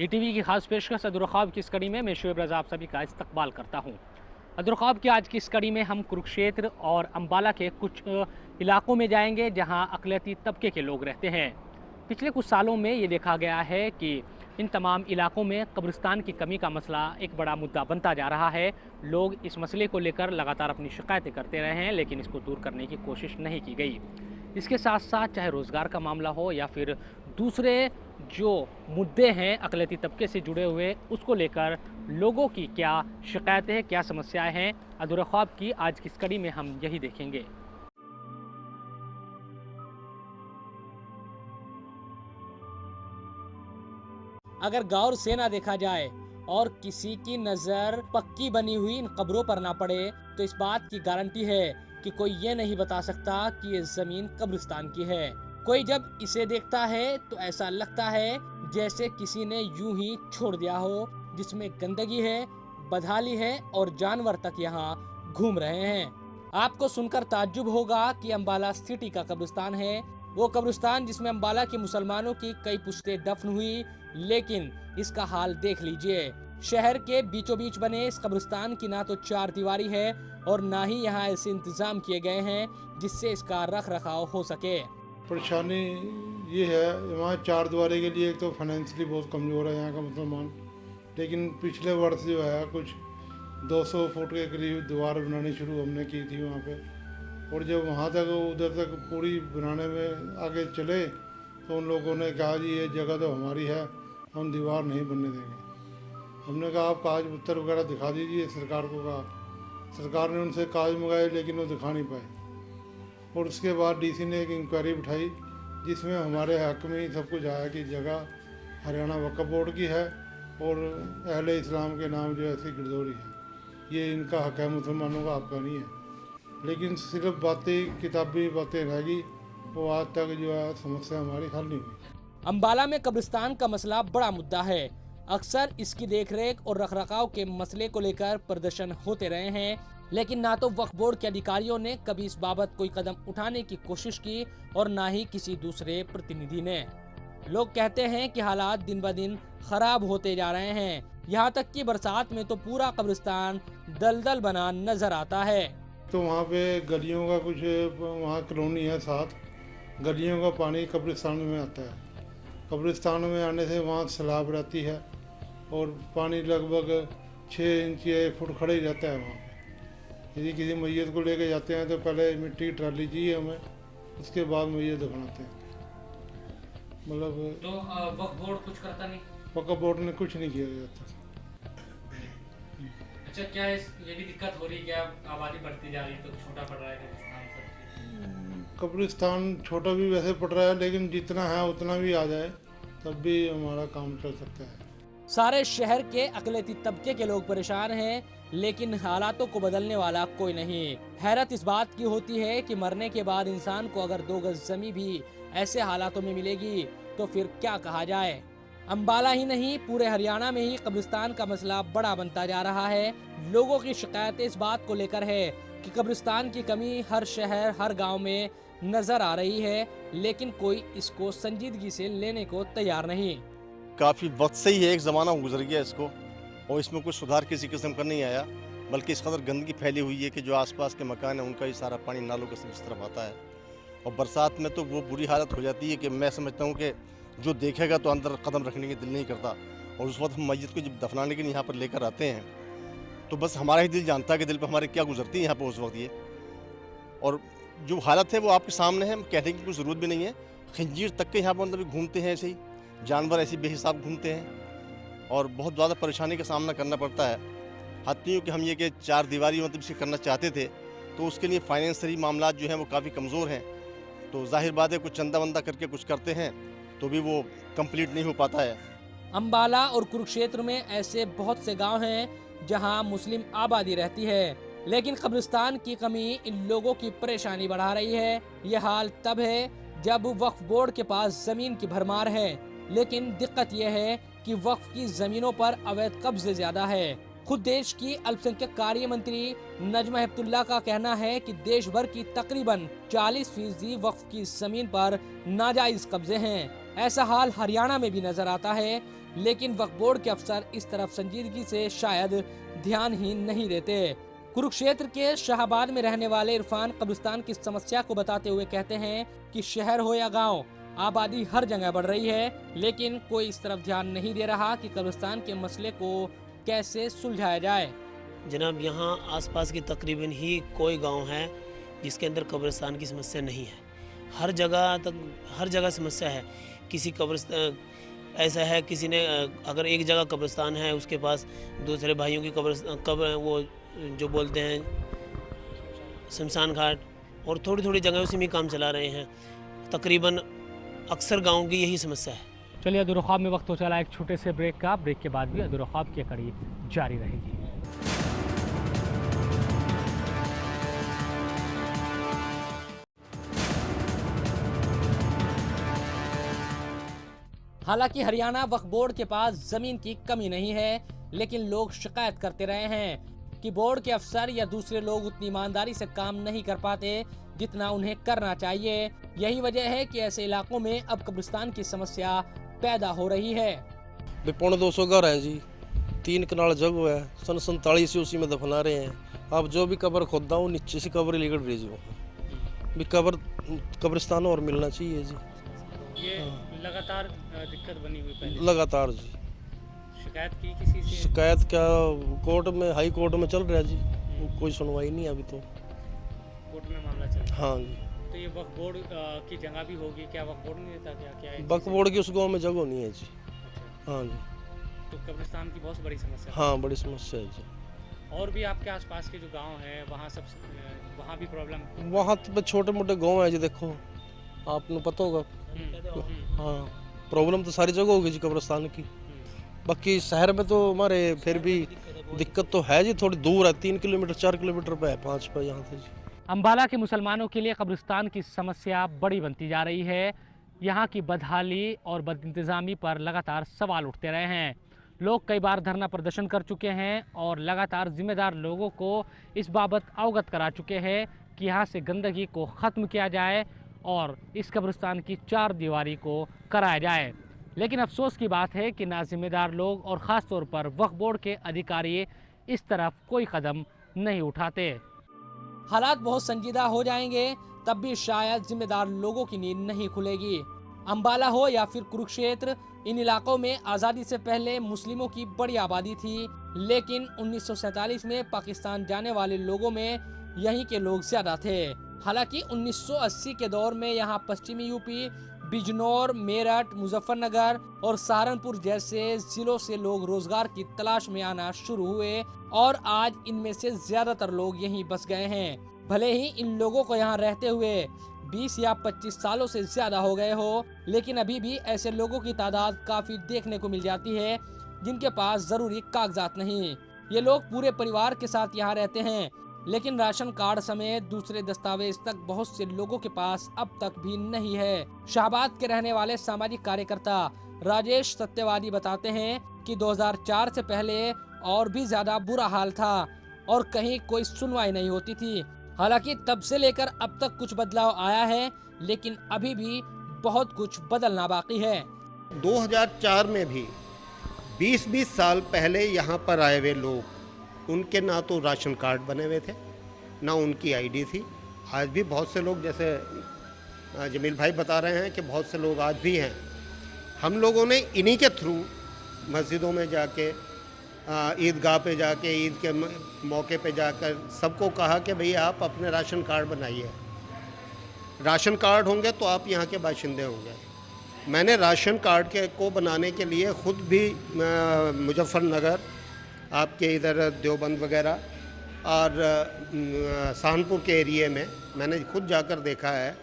ETV की खास पेशकश अदुर ख्वाब की इस कड़ी में मैं शोएब रज़ा आप सभी का इस्तकबाल करता हूँ। अदुर ख्वाब की आज की इस कड़ी में हम कुरुक्षेत्र और अम्बाला के कुछ इलाकों में जाएंगे जहाँ अक़लियती तबके के लोग रहते हैं। पिछले कुछ सालों में ये देखा गया है कि इन तमाम इलाकों में कब्रिस्तान की कमी का मसला एक बड़ा मुद्दा बनता जा रहा है। लोग इस मसले को लेकर लगातार अपनी शिकायतें करते रहे हैं, लेकिन इसको दूर करने की कोशिश नहीं की गई। इसके साथ साथ चाहे रोज़गार का मामला हो या फिर दूसरे जो मुद्दे हैं अक़लियती तबके से जुड़े हुए, उसको लेकर लोगों की क्या शिकायतें हैं, क्या समस्याएं हैं, अधूरे ख्वाब की आज की इस कड़ी में हम यही देखेंगे। अगर गौर से ना देखा जाए और किसी की नज़र पक्की बनी हुई इन कब्रों पर ना पड़े तो इस बात की गारंटी है कि कोई ये नहीं बता सकता कि ये जमीन कब्रिस्तान की है। कोई जब इसे देखता है तो ऐसा लगता है जैसे किसी ने यूं ही छोड़ दिया हो, जिसमें गंदगी है, बदहाली है और जानवर तक यहाँ घूम रहे हैं। आपको सुनकर ताज्जुब होगा कि अम्बाला सिटी का कब्रिस्तान है, वो कब्रिस्तान जिसमें अम्बाला के मुसलमानों की कई पुश्तें दफन हुई। लेकिन इसका हाल देख लीजिए, शहर के बीचों बीच बने इस कब्रिस्तान की ना तो चार दीवारी है और ना ही यहाँ ऐसे इंतजाम किए गए हैं जिससे इसका रख रखाव हो सके। परेशानी ये है, वहाँ चार दीवारी के लिए एक तो फाइनेंशियली बहुत कमज़ोर है यहाँ का मुसलमान। लेकिन पिछले वर्ष जो है कुछ 200 फुट के करीब दीवार बनानी शुरू हमने की थी वहाँ पे, और जब वहाँ तक उधर तक पूरी बनाने में आगे चले तो उन लोगों ने कहा जी ये जगह तो हमारी है, हम दीवार नहीं बनने देंगे। हमने कहा आप कागज पत्तर वगैरह दिखा दीजिए, सरकार को कहा। सरकार ने उनसे कागज मंगाए लेकिन वो दिखा नहीं पाए, और उसके बाद डीसी ने एक इंक्वायरी बिठाई जिसमें हमारे हक में ही सब कुछ आया कि जगह हरियाणा वक्फ बोर्ड की है और अहले इस्लाम के नाम जो ऐसी गिरदौरी है, ये इनका हक है, मुसलमानों का आपका नहीं है। लेकिन सिर्फ बातें, किताबी बातें रहेगी, वो आज तक जो है समस्या हमारी हल नहीं हुई। अम्बाला में कब्रिस्तान का मसला बड़ा मुद्दा है। अक्सर इसकी देखरेख और रखरखाव के मसले को लेकर प्रदर्शन होते रहे हैं, लेकिन ना तो वक्फ बोर्ड के अधिकारियों ने कभी इस बाबत कोई कदम उठाने की कोशिश की और ना ही किसी दूसरे प्रतिनिधि ने। लोग कहते हैं कि हालात दिन ब दिन खराब होते जा रहे हैं, यहाँ तक कि बरसात में तो पूरा कब्रिस्तान दलदल बना नजर आता है। तो वहाँ पे गलियों का कुछ, वहाँ कॉलोनी है 7, गलियों का पानी कब्रिस्तान में आता है। कब्रिस्तान में आने से वहाँ सैलाब रहती है और पानी लगभग 6 इंच या 1 फुट खड़े ही रहता है वहाँ पे। यदि किसी मैयत को लेके जाते हैं तो पहले मिट्टी की ट्राली चाहिए हमें, उसके बाद मैयत दफनाते हैं। मतलब तो वक्फ बोर्ड कुछ करता नहीं? वक्फ बोर्ड ने कुछ नहीं किया जाता। अच्छा, क्या ये भी दिक्कत हो रही है क्या, आबादी बढ़ती जा रही है तो छोटा पड़ रहा है कब्रिस्तान? छोटा भी वैसे पड़ रहा है, लेकिन जितना है उतना भी आ जाए तब भी हमारा काम चल सकता है। सारे शहर के अक़लियती तबके के लोग परेशान हैं, लेकिन हालातों को बदलने वाला कोई नहीं। हैरत इस बात की होती है कि मरने के बाद इंसान को अगर 2 गज जमीन भी ऐसे हालातों में मिलेगी तो फिर क्या कहा जाए। अम्बाला ही नहीं, पूरे हरियाणा में ही कब्रिस्तान का मसला बड़ा बनता जा रहा है। लोगों की शिकायतें इस बात को लेकर है कि कब्रिस्तान की कमी हर शहर, हर गांव में नजर आ रही है, लेकिन कोई इसको संजीदगी से लेने को तैयार नहीं। काफ़ी वक्त से ही है, एक ज़माना गुजर गया इसको, और इसमें कुछ सुधार किसी किस्म का नहीं आया, बल्कि इस कदर गंदगी फैली हुई है कि जो आसपास के मकान हैं उनका ही सारा पानी नालों के इस तरफ आता है। और बरसात में तो वो बुरी हालत हो जाती है कि मैं समझता हूँ कि जो देखेगा तो अंदर कदम रखने की दिल नहीं करता। और उस वक्त हम मैयत को जब दफनाने के लिए यहाँ पर लेकर आते हैं तो बस हमारा ही दिल जानता है कि दिल पर हमारे क्या गुजरती है यहाँ पर उस वक्त ये। और जो हालत है वो आपके सामने है, कहने की कोई ज़रूरत भी नहीं है। खंजीर तक के यहाँ पर मतलब घूमते हैं, ऐसे ही जानवर ऐसे बेहिसाब घूमते हैं और बहुत ज़्यादा परेशानी का सामना करना पड़ता है। हद नहीं हो कि हम ये कि 4 दीवारी मतलब इसे करना चाहते थे तो उसके लिए फाइनेंशियली मामला जो हैं वो काफ़ी कमज़ोर हैं। तो जाहिर बात है कुछ चंदा वंदा करके कुछ करते हैं तो भी वो कंप्लीट नहीं हो पाता है। अम्बाला और कुरुक्षेत्र में ऐसे बहुत से गांव हैं जहां मुस्लिम आबादी रहती है, लेकिन कब्रिस्तान की कमी इन लोगों की परेशानी बढ़ा रही है। यह हाल तब है जब वक्फ बोर्ड के पास जमीन की भरमार है, लेकिन दिक्कत यह है कि वक्फ की जमीनों पर अवैध कब्जे ज्यादा है। खुद देश की अल्पसंख्यक कार्य मंत्री नजमा हेपतुल्लाह का कहना है कि देश भर की तकरीबन 40% वक्फ की जमीन पर नाजायज कब्जे हैं। ऐसा हाल हरियाणा में भी नजर आता है। लेकिन वक्फ बोर्ड के अफसर इस तरफ संजीदगी से शायद ध्यान ही नहीं देते। कुरुक्षेत्र के शाहबाद में रहने वाले इरफान कब्रिस्तान की समस्या को बताते हुए कहते हैं कि शहर हो या गांव, आबादी हर जगह बढ़ रही है, लेकिन कोई इस तरफ ध्यान नहीं दे रहा कि कब्रिस्तान के मसले को कैसे सुलझाया जाए। जनाब, यहाँ आसपास की तकरीबन ही कोई गांव है जिसके अंदर कब्रिस्तान की समस्या नहीं है। हर जगह समस्या है। किसी कब्रिस्तान ऐसा है, किसी ने अगर एक जगह कब्रिस्तान है, उसके पास दूसरे भाइयों की कब्र वो जो बोलते हैं शमशान घाट, और थोड़ी थोड़ी जगह उसी में काम चला रहे हैं। तकरीबन अक्सर गाँव की यही समस्या है। चलिए अधूरा ख्वाब में वक्त हो चला एक छोटे से ब्रेक का। ब्रेक के बाद भी अधूरा ख्वाब की कड़ी जारी रहेगी। हालांकि हरियाणा वक्फ बोर्ड के पास जमीन की कमी नहीं है, लेकिन लोग शिकायत करते रहे हैं कि बोर्ड के अफसर या दूसरे लोग उतनी ईमानदारी से काम नहीं कर पाते जितना उन्हें करना चाहिए। यही वजह है कि ऐसे इलाकों में अब कब्रिस्तान की समस्या पैदा हो रही है। 200 घर हैं जी, 3 कनाल जगह है, सन 47 से उसी में दफना रहे हैं। अब जो भी कब्र खोदा हूँ नीचे से कब्र लिगड़ रही जी, भी कब्रिस्तान और मिलना चाहिए जी। ये लगातार दिक्कत बनी हुई पहले। लगातार जी। शिकायत की किसी से? शिकायत क्या, कोर्ट में, हाई कोर्ट में चल रहा है जी, कोई सुनवाई नहीं अभी तो। कोर्ट में मामला चल रहा है। हाँ जी। तो ये वक्फ बोर्ड की जगह भी होगी क्या? वक्फ बोर्ड नहीं देता क्या है? वक्फ बोर्ड की उस गाँव में जगह नहीं है जी। अच्छा। हाँ जी। तो कब्रिस्तान की बहुत बड़ी समस्या है। हाँ, बड़ी समस्या है जी। और भी आपके आसपास के जो गांव हैं वहाँ भी प्रॉब्लम? वहाँ तो छोटे मोटे गाँव है जी, देखो आपने पता होगा। हाँ, प्रॉब्लम तो सारी जगह होगी जी कब्रिस्तान की। बाकी शहर में तो हमारे फिर भी दिक्कत तो है जी, थोड़ी दूर है, 3 किलोमीटर 4 किलोमीटर पे है, 5 पे यहाँ से जी। अम्बाला के मुसलमानों के लिए कब्रिस्तान की समस्या बड़ी बनती जा रही है। यहाँ की बदहाली और बदइंतज़ामी पर लगातार सवाल उठते रहे हैं। लोग कई बार धरना प्रदर्शन कर चुके हैं और लगातार जिम्मेदार लोगों को इस बाबत अवगत करा चुके हैं कि यहाँ से गंदगी को ख़त्म किया जाए और इस कब्रिस्तान की 4 दीवारी को कराया जाए। लेकिन अफसोस की बात है कि ना जिम्मेदार लोग और ख़ास तौर पर वक्फ बोर्ड के अधिकारी इस तरफ कोई कदम नहीं उठाते। हालात बहुत संजीदा हो जाएंगे तब भी शायद जिम्मेदार लोगों की नींद नहीं खुलेगी। अम्बाला हो या फिर कुरुक्षेत्र, इन इलाकों में आज़ादी से पहले मुस्लिमों की बड़ी आबादी थी, लेकिन 1947 में पाकिस्तान जाने वाले लोगों में यहीं के लोग ज्यादा थे। हालांकि 1980 के दौर में यहाँ पश्चिमी यूपी, बिजनौर, मेरठ, मुजफ्फरनगर और सहारनपुर जैसे जिलों से लोग रोजगार की तलाश में आना शुरू हुए और आज इनमें से ज्यादातर लोग यहीं बस गए हैं। भले ही इन लोगों को यहाँ रहते हुए 20 या 25 सालों से ज्यादा हो गए हो, लेकिन अभी भी ऐसे लोगों की तादाद काफी देखने को मिल जाती है जिनके पास जरूरी कागजात नहीं। ये लोग पूरे परिवार के साथ यहाँ रहते हैं, लेकिन राशन कार्ड समेत दूसरे दस्तावेज तक बहुत से लोगों के पास अब तक भी नहीं है। शाहबाद के रहने वाले सामाजिक कार्यकर्ता राजेश सत्यवादी बताते हैं कि 2004 से पहले और भी ज्यादा बुरा हाल था और कहीं कोई सुनवाई नहीं होती थी। हालांकि तब से लेकर अब तक कुछ बदलाव आया है, लेकिन अभी भी बहुत कुछ बदलना बाकी है। 2004 में भी 20-20 साल पहले यहाँ पर आए हुए लोग, उनके ना तो राशन कार्ड बने हुए थे, ना उनकी आईडी थी। आज भी बहुत से लोग, जैसे जमील भाई बता रहे हैं कि बहुत से लोग आज भी हैं। हम लोगों ने इन्हीं के थ्रू मस्जिदों में जाके, ईदगाह पे जाके, ईद के मौके पे जाकर सबको कहा कि भई आप अपने राशन कार्ड बनाइए, राशन कार्ड होंगे तो आप यहाँ के बाशिंदे होंगे। मैंने राशन कार्ड को बनाने के लिए ख़ुद भी मुजफ्फरनगर, आपके इधर देवबंद वगैरह और सहारनपुर के एरिए में मैंने खुद जाकर देखा है।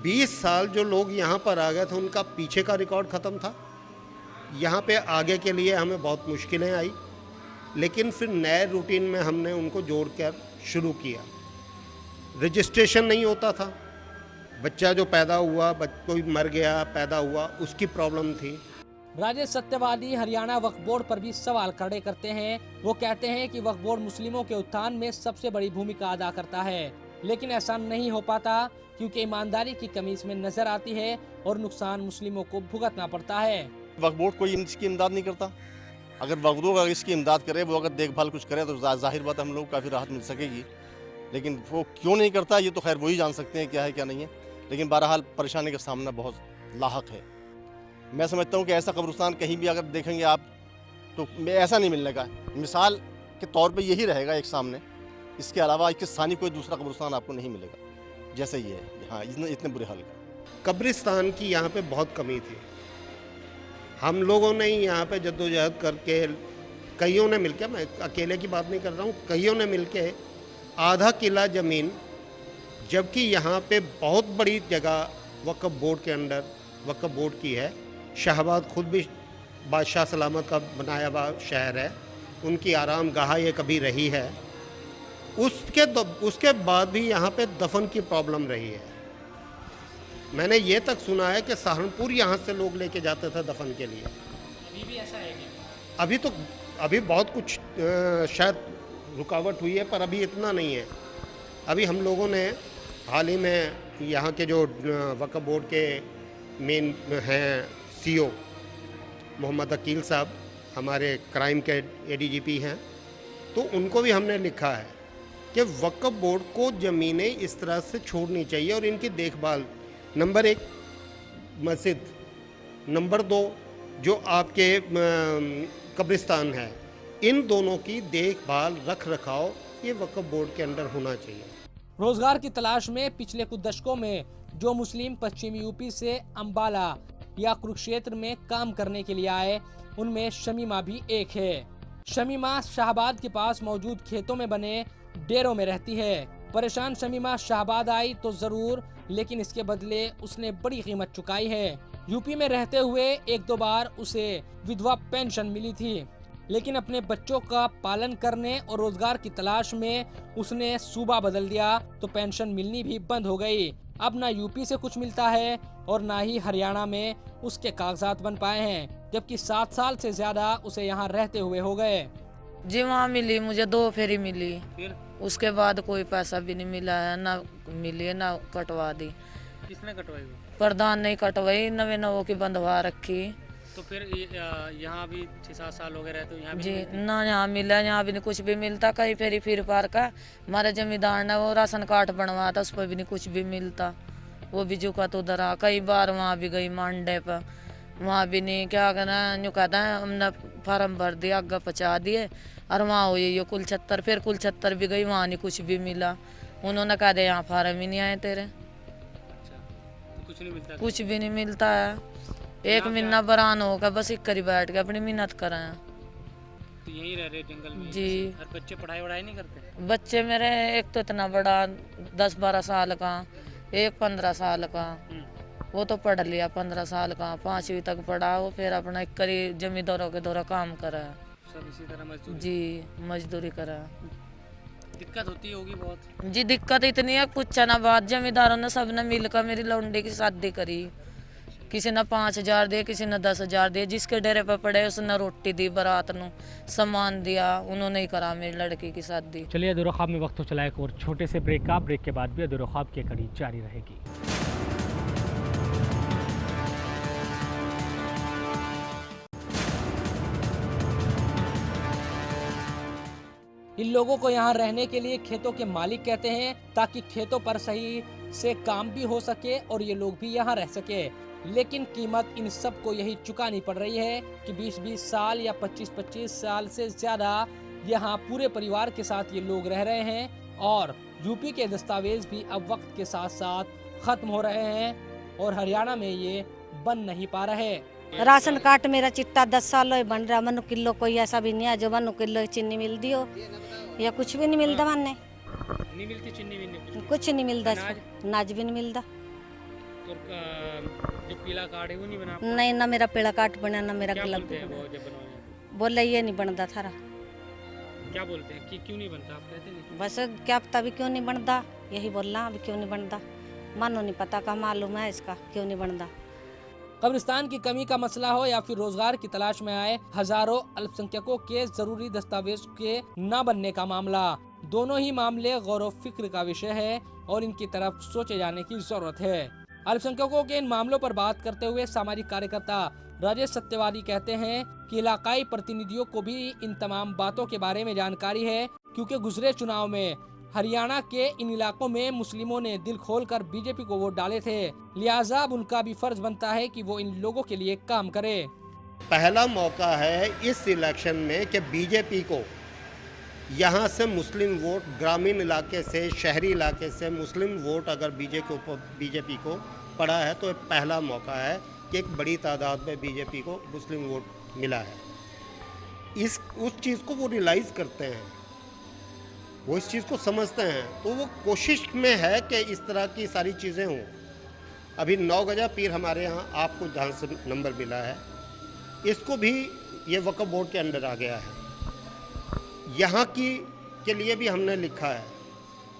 20 साल जो लोग यहाँ पर आ गए थे, उनका पीछे का रिकॉर्ड ख़त्म था। यहाँ पे आगे के लिए हमें बहुत मुश्किलें आई, लेकिन फिर नए रूटीन में हमने उनको जोड़कर शुरू किया। रजिस्ट्रेशन नहीं होता था, बच्चा जो पैदा हुआ, कोई मर गया, पैदा हुआ, उसकी प्रॉब्लम थी। राजेश सत्यवादी हरियाणा वक्फ बोर्ड पर भी सवाल खड़े करते हैं। वो कहते हैं कि वक्फ बोर्ड मुस्लिमों के उत्थान में सबसे बड़ी भूमिका अदा करता है, लेकिन ऐसा नहीं हो पाता क्योंकि ईमानदारी की कमी इसमें नजर आती है और नुकसान मुस्लिमों को भुगतना पड़ता है। वक्फ बोर्ड कोई इसकी इमदाद नहीं करता। अगर वक्फ बोर्ड अगर इसकी इमदाद करे, वो अगर देखभाल कुछ करे तो जाहिर बात हम लोग काफ़ी राहत मिल सकेगी। लेकिन वो क्यों नहीं करता ये तो खैर वही जान सकते हैं क्या है क्या नहीं है। लेकिन बहरहाल परेशानी का सामना बहुत लाहक है। मैं समझता हूँ कि ऐसा कब्रिस्तान कहीं भी अगर देखेंगे आप तो ऐसा नहीं मिलने का। मिसाल के तौर पे यही रहेगा एक सामने, इसके अलावा इसके सानी कोई दूसरा कब्रिस्तान आपको नहीं मिलेगा जैसे ये है। हाँ, इतने बुरे हाल का कब्रिस्तान की यहाँ पे बहुत कमी थी। हम लोगों ने ही यहाँ पे जद्दोजहद करके, कईयों ने मिलके, मैं अकेले की बात नहीं कर रहा हूँ, कईयों ने मिलके आधा किला ज़मीन, जबकि यहाँ पे बहुत बड़ी जगह वक्फ बोर्ड के अंडर वक्फ बोर्ड की है। शाहबाद खुद भी बादशाह सलामत का बनाया हुआ शहर है, उनकी आराम गाह ये कभी रही है। उसके बाद भी यहाँ पे दफन की प्रॉब्लम रही है। मैंने ये तक सुना है कि सहारनपुर यहाँ से लोग लेके जाते थे दफन के लिए। अभी भी ऐसा है क्या? अभी बहुत कुछ शायद रुकावट हुई है, पर अभी इतना नहीं है। अभी हम लोगों ने हाल ही में यहाँ के जो वक्फ बोर्ड के मेन हैं सीओ मोहम्मद अकील साहब, हमारे क्राइम के एडीजीपी हैं, तो उनको भी हमने लिखा है कि वक्फ बोर्ड को ज़मीनें इस तरह से छोड़नी चाहिए और इनकी देखभाल, नंबर 1 मस्जिद, नंबर 2 जो आपके कब्रिस्तान है, इन दोनों की देखभाल रख रखाव ये वक्फ बोर्ड के अंडर होना चाहिए। रोजगार की तलाश में पिछले कुछ दशकों में जो मुस्लिम पश्चिमी यूपी से अंबाला या कुरुक्षेत्र में काम करने के लिए आए, उनमें शमीमा भी एक है। शमीमा शाहबाद के पास मौजूद खेतों में बने डेरों में रहती है। परेशान शमीमा शाहबाद आई तो जरूर, लेकिन इसके बदले उसने बड़ी कीमत चुकाई है। यूपी में रहते हुए 1-2 बार उसे विधवा पेंशन मिली थी, लेकिन अपने बच्चों का पालन करने और रोजगार की तलाश में उसने सूबा बदल दिया तो पेंशन मिलनी भी बंद हो गई। अब ना यूपी से कुछ मिलता है और ना ही हरियाणा में उसके कागजात बन पाए हैं, जबकि 7 साल से ज्यादा उसे यहाँ रहते हुए हो गए। जी वहाँ मिली, मुझे 2 फेरी मिली, फिर उसके बाद कोई पैसा भी नहीं मिला है, ना मिली है ना कटवा दी। किसने कटवाई? प्रधान नहीं कटवाई, नवे नवों की बंधवा रखी। तो फिर यहाँ भी 6-7 साल हो गए रहते हो, यहाँ भी जी नहीं मिलती? ना यहाँ मिला, यहाँ भी नहीं कुछ भी मिलता। कई फेरी फिर पार का हमारे जमींदार ने वो राशन कार्ड बनवाया था, उस पर भी नहीं कुछ भी मिलता, वो भी झुका तो धरा। कई बार वहाँ भी गई मांडे पर, वहाँ भी नहीं, क्या करना, यूँ कहता है हमने फार्म भर दिया, आगे पहुँचा दिए, और वहाँ हुई ये कुल-76, फिर कुल-76 भी गई, वहाँ नहीं कुछ भी मिला। उन्होंने कहा दे यहाँ फार्म ही नहीं आए तेरे। अच्छा, तो कुछ नहीं मिलता? कुछ भी नहीं मिलता है। एक महीना बरान होगा, बस एक करी बैठ के अपनी मेहनत कराएं। तो यहीं रह रहे जंगल में? जी। हर बच्चे पढ़ाई नहीं करते? बच्चे मेरे एक तो इतना बड़ा 10-12 साल का, एक 15 साल का, वो तो पढ़ लिया 15 साल का, 5वीं तक पढ़ा, वो फिर अपना एक करी जमींदारों के दौरा काम करा। सब इसी तरह मजदूरी? जी मजदूरी करा। दिक्कत होती होगी बहुत? जी दिक्कत इतनी है पूछा ना बात। जमींदारों ने सबने मिलकर मेरी लौंडी की शादी करी, किसी ने 5,000 दिए, किसी ने 10,000 दिए, जिसके डेरे पर पड़े उसने रोटी दी, बारात नु सामान दिया, उन्होंने ही करा मेरी लड़की की शादी। चलिए अधूरा ख्वाब में वक्त तो चला एक और छोटे से ब्रेक का। ब्रेक के बाद भी अधूरा ख्वाब की कड़ी जारी रहेगी। इन लोगों को यहाँ रहने के लिए खेतों के मालिक कहते हैं, ताकि खेतों पर सही से काम भी हो सके और ये लोग भी यहाँ रह सके। लेकिन कीमत इन सब को यही चुकानी पड़ रही है कि 20-20 साल या 25-25 साल से ज्यादा यहाँ पूरे परिवार के साथ ये लोग रह रहे हैं और यूपी के दस्तावेज भी अब वक्त के साथ साथ खत्म हो रहे हैं और हरियाणा में ये बन नहीं पा रहे। राशन कार्ड मेरा चिट्टा 10 साल बन रहा, मनु किलो कोई ऐसा भी नहीं है जो मनु किलो चीनी मिलती हो या कुछ भी नहीं मिलता। मन नहीं मिलती चीनी भी? कुछ नहीं मिलता, अनाज भी नहीं मिलता। तो जो पीला कार्ड है वो नहीं बना? नहीं, ना मेरा पीला कार्ड बना, ना मेरा क्या गिला बोलते हैं वो जब बनवाया? बोला ये नहीं बनता थारा। क्या बोलते हैं कि क्यों नहीं बनता? आप कहते नहीं? बस क्या पता भी क्यों नहीं बनता, यही बोलना अभी क्यों नहीं बनता। मानो नहीं पता का मालूम है इसका क्यों नहीं बनता। कब्रिस्तान की कमी का मसला हो या फिर रोजगार की तलाश में आए हजारों अल्पसंख्यकों के जरूरी दस्तावेज के न बनने का मामला, दोनों ही मामले गौर व फिक्र का विषय है और इनकी तरफ सोचे जाने की जरूरत है। अल्पसंख्यकों के इन मामलों पर बात करते हुए सामाजिक कार्यकर्ता राजेश सत्यवादी कहते हैं कि इलाकाई प्रतिनिधियों को भी इन तमाम बातों के बारे में जानकारी है, क्योंकि गुजरे चुनाव में हरियाणा के इन इलाकों में मुस्लिमों ने दिल खोलकर बीजेपी को वोट डाले थे, लिहाजा अब उनका भी फर्ज बनता है कि वो इन लोगों के लिए काम करे। पहला मौका है इस इलेक्शन में कि बीजेपी को यहाँ से मुस्लिम वोट, ग्रामीण इलाके से, शहरी इलाके से मुस्लिम वोट अगर बीजेपी को पड़ा है तो पहला मौका है कि एक बड़ी तादाद में बीजेपी को मुस्लिम वोट मिला है। उस चीज़ को वो रियलाइज़ करते हैं, वो इस चीज़ को समझते हैं, तो वो कोशिश में है कि इस तरह की सारी चीज़ें हों। अभी 9 गजा पीर हमारे यहाँ आपको जहाँ से नंबर मिला है, इसको भी ये वक्फ बोर्ड के अंडर आ गया है। यहाँ के लिए भी हमने लिखा है,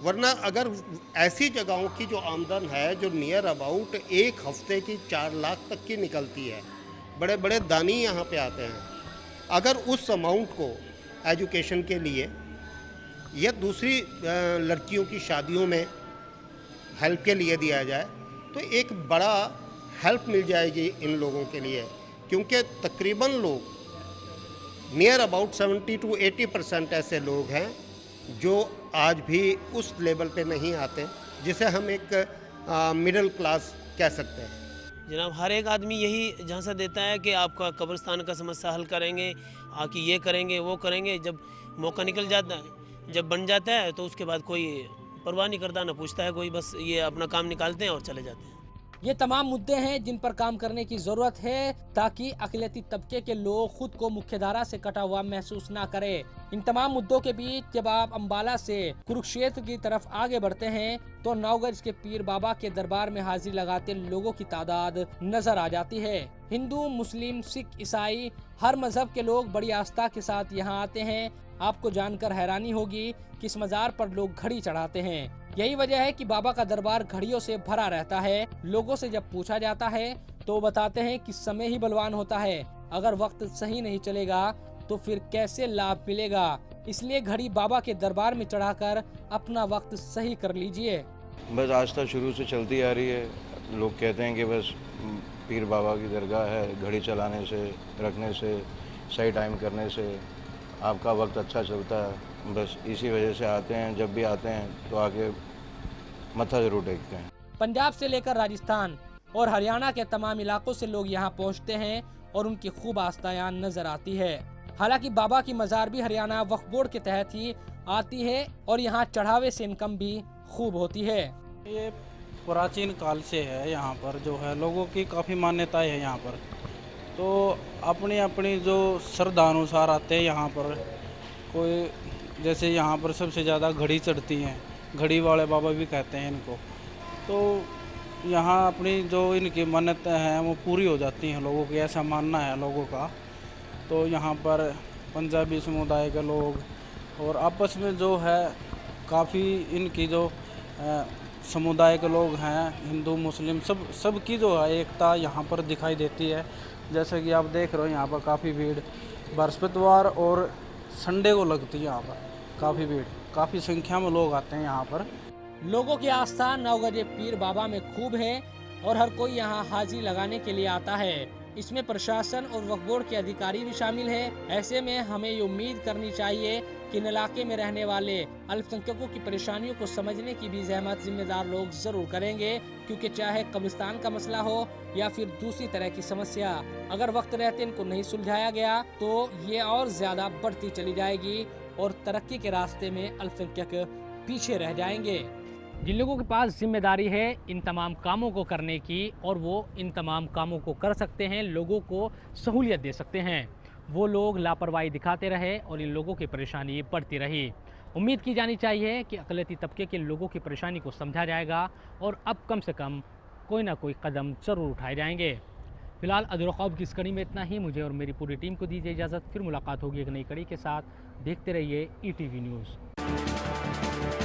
वरना अगर ऐसी जगहों की जो आमदन है जो नियर अबाउट एक हफ्ते की 4 लाख तक की निकलती है, बड़े बड़े दानी यहाँ पे आते हैं, अगर उस अमाउंट को एजुकेशन के लिए या दूसरी लड़कियों की शादियों में हेल्प के लिए दिया जाए तो एक बड़ा हेल्प मिल जाएगी इन लोगों के लिए, क्योंकि तकरीबन लोग नियर अबाउट 70 to 80% ऐसे लोग हैं जो आज भी उस लेवल पे नहीं आते जिसे हम एक मिडिल क्लास कह सकते हैं। जनाब, हर एक आदमी यही झांसा देता है कि आपका कब्रिस्तान का समस्या हल करेंगे, आके ये करेंगे वो करेंगे। जब मौका निकल जाता है, जब बन जाता है तो उसके बाद कोई परवाह नहीं करता, ना पूछता है कोई, बस ये अपना काम निकालते हैं और चले जाते हैं। ये तमाम मुद्दे हैं जिन पर काम करने की जरूरत है ताकि अक़लियती तबके के लोग खुद को मुख्यधारा से कटा हुआ महसूस ना करें। इन तमाम मुद्दों के बीच जब आप अम्बाला से कुरुक्षेत्र की तरफ आगे बढ़ते हैं तो 9 गज के पीर बाबा के दरबार में हाजिरी लगाते लोगों की तादाद नजर आ जाती है। हिंदू, मुस्लिम, सिख, ईसाई, हर मजहब के लोग बड़ी आस्था के साथ यहाँ आते हैं। आपको जानकर हैरानी होगी कि इस मजार पर लोग घड़ी चढ़ाते हैं। यही वजह है कि बाबा का दरबार घड़ियों से भरा रहता है। लोगों से जब पूछा जाता है तो बताते हैं कि समय ही बलवान होता है, अगर वक्त सही नहीं चलेगा तो फिर कैसे लाभ मिलेगा। इसलिए घड़ी बाबा के दरबार में चढ़ाकर अपना वक्त सही कर लीजिए। बस आस्था शुरू से चलती आ रही है। लोग कहते हैं कि बस पीर बाबा की दरगाह है, घड़ी चलाने से, रखने से, सही टाइम करने से आपका वक्त अच्छा चलता है। बस इसी वजह से आते हैं। जब भी आते हैं तो आके मत्था जरूर टेकते हैं। पंजाब से लेकर राजस्थान और हरियाणा के तमाम इलाकों से लोग यहाँ पहुँचते हैं और उनकी खूब आस्था यहाँ नजर आती है। हालांकि बाबा की मजार भी हरियाणा वक्फ बोर्ड के तहत ही आती है और यहाँ चढ़ावे से इनकम भी खूब होती है। ये प्राचीन काल से है, यहाँ पर जो है लोगों की काफ़ी मान्यताएं है यहाँ पर, तो अपनी अपनी जो श्रद्धा अनुसार आते हैं यहाँ पर। कोई जैसे यहाँ पर सबसे ज़्यादा घड़ी चढ़ती हैं, घड़ी वाले बाबा भी कहते हैं इनको, तो यहाँ अपनी जो इनकी मन्नतें हैं वो पूरी हो जाती हैं लोगों की, ऐसा मानना है लोगों का। तो यहाँ पर पंजाबी समुदाय के लोग और आपस में जो है काफ़ी इनकी जो समुदाय के लोग हैं, हिंदू मुस्लिम सब की जो है एकता यहाँ पर दिखाई देती है। जैसे कि आप देख रहे हो यहाँ पर काफ़ी भीड़ बृहस्पतिवार और संडे को लगती है। यहाँ पर काफ़ी भीड़, काफ़ी संख्या में लोग आते हैं यहाँ पर। लोगों की आस्था 9 गजे पीर बाबा में खूब है और हर कोई यहाँ हाजिरी लगाने के लिए आता है। इसमें प्रशासन और वक्फ बोर्ड के अधिकारी भी शामिल है। ऐसे में हमें ये उम्मीद करनी चाहिए कि इन इलाके में रहने वाले अल्पसंख्यकों की परेशानियों को समझने की भी जहमत जिम्मेदार लोग जरूर करेंगे, क्योंकि चाहे कब्रिस्तान का मसला हो या फिर दूसरी तरह की समस्या, अगर वक्त रहते इनको नहीं सुलझाया गया तो ये और ज्यादा बढ़ती चली जाएगी और तरक्की के रास्ते में अल्पसंख्यक पीछे रह जाएंगे। जिन लोगों के पास जिम्मेदारी है इन तमाम कामों को करने की और वो इन तमाम कामों को कर सकते हैं, लोगों को सहूलियत दे सकते हैं, वो लोग लापरवाही दिखाते रहे और इन लोगों की परेशानी बढ़ती रही। उम्मीद की जानी चाहिए कि अक़लियती तबके के लोगों की परेशानी को समझा जाएगा और अब कम से कम कोई ना कोई कदम ज़रूर उठाए जाएंगे। फिलहाल अदर ख्वाब की इस कड़ी में इतना ही। मुझे और मेरी पूरी टीम को दीजिए इजाज़त। फिर मुलाकात होगी एक नई कड़ी के साथ। देखते रहिए ETV न्यूज़।